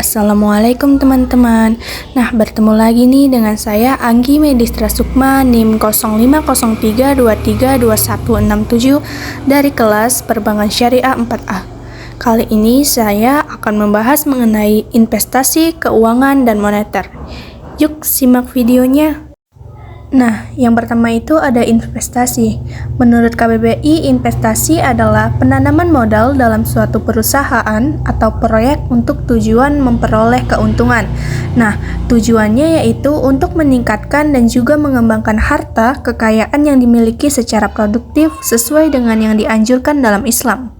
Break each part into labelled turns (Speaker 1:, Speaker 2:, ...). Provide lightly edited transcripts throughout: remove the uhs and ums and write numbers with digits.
Speaker 1: Assalamualaikum teman-teman. Nah, bertemu lagi nih dengan saya Anggi Medistra Sukma NIM 0503232167 dari kelas Perbankan Syariah 4A. Kali ini saya akan membahas mengenai investasi, keuangan, dan moneter. Yuk simak videonya. Nah, yang pertama itu ada investasi. Menurut KBBI, investasi adalah penanaman modal dalam suatu perusahaan atau proyek untuk tujuan memperoleh keuntungan. Nah, tujuannya yaitu untuk meningkatkan dan juga mengembangkan harta kekayaan yang dimiliki secara produktif sesuai dengan yang dianjurkan dalam Islam.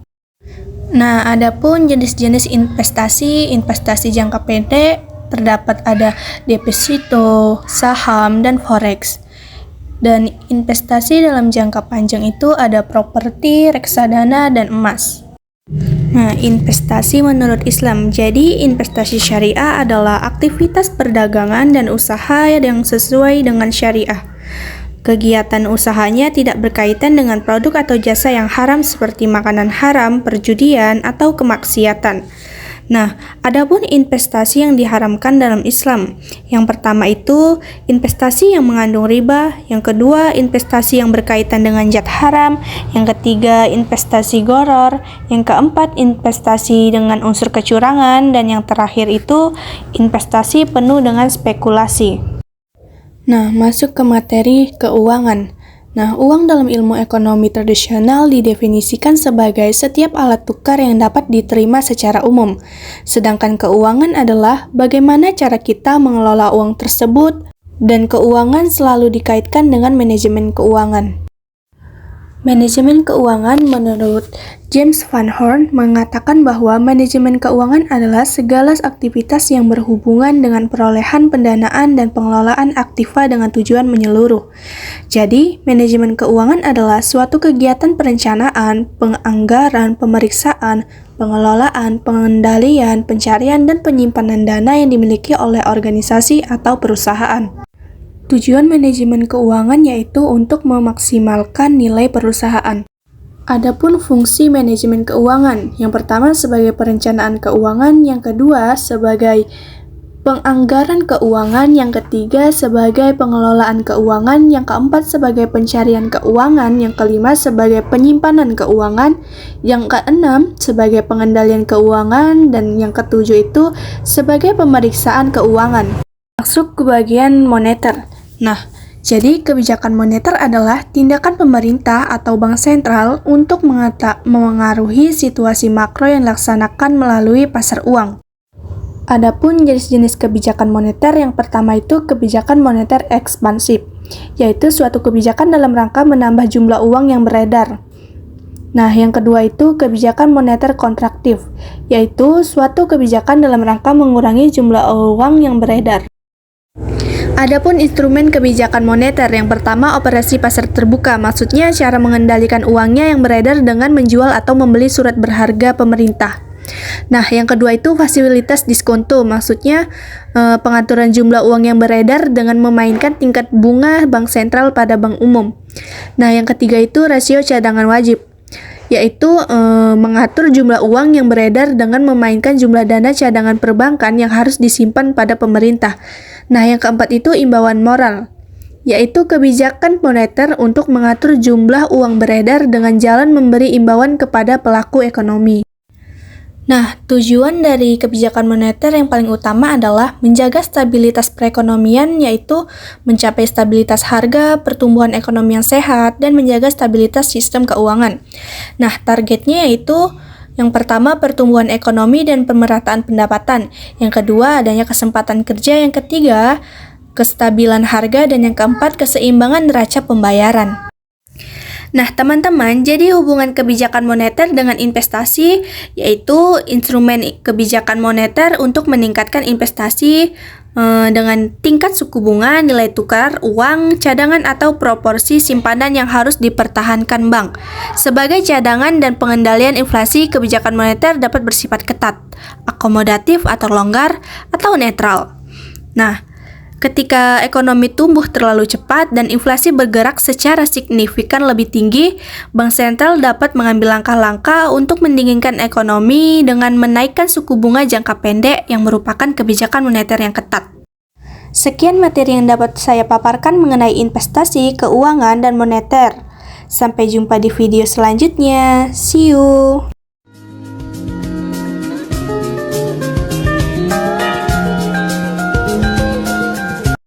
Speaker 1: Nah, adapun jenis-jenis investasi jangka pendek terdapat ada deposito, saham, dan forex. Dan investasi dalam jangka panjang itu ada properti, reksadana, dan emas. Nah, investasi menurut Islam. Jadi, investasi syariah adalah aktivitas perdagangan dan usaha yang sesuai dengan syariah. Kegiatan usahanya tidak berkaitan dengan produk atau jasa yang haram seperti makanan haram, perjudian, atau kemaksiatan. Nah, adapun investasi yang diharamkan dalam Islam. Yang pertama itu investasi yang mengandung riba, yang kedua investasi yang berkaitan dengan zat haram, yang ketiga investasi gharar, yang keempat investasi dengan unsur kecurangan, dan yang terakhir itu investasi penuh dengan spekulasi. Nah, masuk ke materi keuangan. Nah, uang dalam ilmu ekonomi tradisional didefinisikan sebagai setiap alat tukar yang dapat diterima secara umum. Sedangkan keuangan adalah bagaimana cara kita mengelola uang tersebut, dan keuangan selalu dikaitkan dengan manajemen keuangan. Manajemen keuangan menurut James Van Horn mengatakan bahwa manajemen keuangan adalah segala aktivitas yang berhubungan dengan perolehan pendanaan dan pengelolaan aktiva dengan tujuan menyeluruh. Jadi, manajemen keuangan adalah suatu kegiatan perencanaan, penganggaran, pemeriksaan, pengelolaan, pengendalian, pencarian, dan penyimpanan dana yang dimiliki oleh organisasi atau perusahaan. Tujuan manajemen keuangan yaitu untuk memaksimalkan nilai perusahaan. Adapun fungsi manajemen keuangan, yang pertama sebagai perencanaan keuangan, yang kedua sebagai penganggaran keuangan, yang ketiga sebagai pengelolaan keuangan, yang keempat sebagai pencarian keuangan, yang kelima sebagai penyimpanan keuangan, yang keenam sebagai pengendalian keuangan, dan yang ketujuh itu sebagai pemeriksaan keuangan. Masuk ke bagian moneter. Nah, jadi kebijakan moneter adalah tindakan pemerintah atau bank sentral untuk mengaruhi situasi makro yang dilaksanakan melalui pasar uang. Adapun jenis-jenis kebijakan moneter, yang pertama itu kebijakan moneter ekspansif, yaitu suatu kebijakan dalam rangka menambah jumlah uang yang beredar. Nah, yang kedua itu kebijakan moneter kontraktif, yaitu suatu kebijakan dalam rangka mengurangi jumlah uang yang beredar. Adapun instrumen kebijakan moneter, yang pertama operasi pasar terbuka, maksudnya cara mengendalikan uangnya yang beredar dengan menjual atau membeli surat berharga pemerintah. Nah, yang kedua itu fasilitas diskonto, maksudnya pengaturan jumlah uang yang beredar dengan memainkan tingkat bunga bank sentral pada bank umum. Nah, yang ketiga itu rasio cadangan wajib, yaitu mengatur jumlah uang yang beredar dengan memainkan jumlah dana cadangan perbankan yang harus disimpan pada pemerintah. Nah, yang keempat itu imbauan moral, yaitu kebijakan moneter untuk mengatur jumlah uang beredar dengan jalan memberi imbauan kepada pelaku ekonomi. Nah, tujuan dari kebijakan moneter yang paling utama adalah menjaga stabilitas perekonomian, yaitu mencapai stabilitas harga, pertumbuhan ekonomi yang sehat, dan menjaga stabilitas sistem keuangan. Nah, targetnya yaitu yang pertama pertumbuhan ekonomi dan pemerataan pendapatan, yang kedua adanya kesempatan kerja, yang ketiga kestabilan harga, dan yang keempat keseimbangan neraca pembayaran. Nah, teman-teman, jadi hubungan kebijakan moneter dengan investasi yaitu instrumen kebijakan moneter untuk meningkatkan investasi dengan tingkat suku bunga, nilai tukar, uang, cadangan atau proporsi simpanan yang harus dipertahankan bank. Sebagai cadangan dan pengendalian inflasi, kebijakan moneter dapat bersifat ketat, akomodatif atau longgar, atau netral. Nah, Ketika ekonomi tumbuh terlalu cepat dan inflasi bergerak secara signifikan lebih tinggi, bank sentral dapat mengambil langkah-langkah untuk mendinginkan ekonomi dengan menaikkan suku bunga jangka pendek yang merupakan kebijakan moneter yang ketat. Sekian materi yang dapat saya paparkan mengenai investasi, keuangan, dan moneter. Sampai jumpa di video selanjutnya. See you!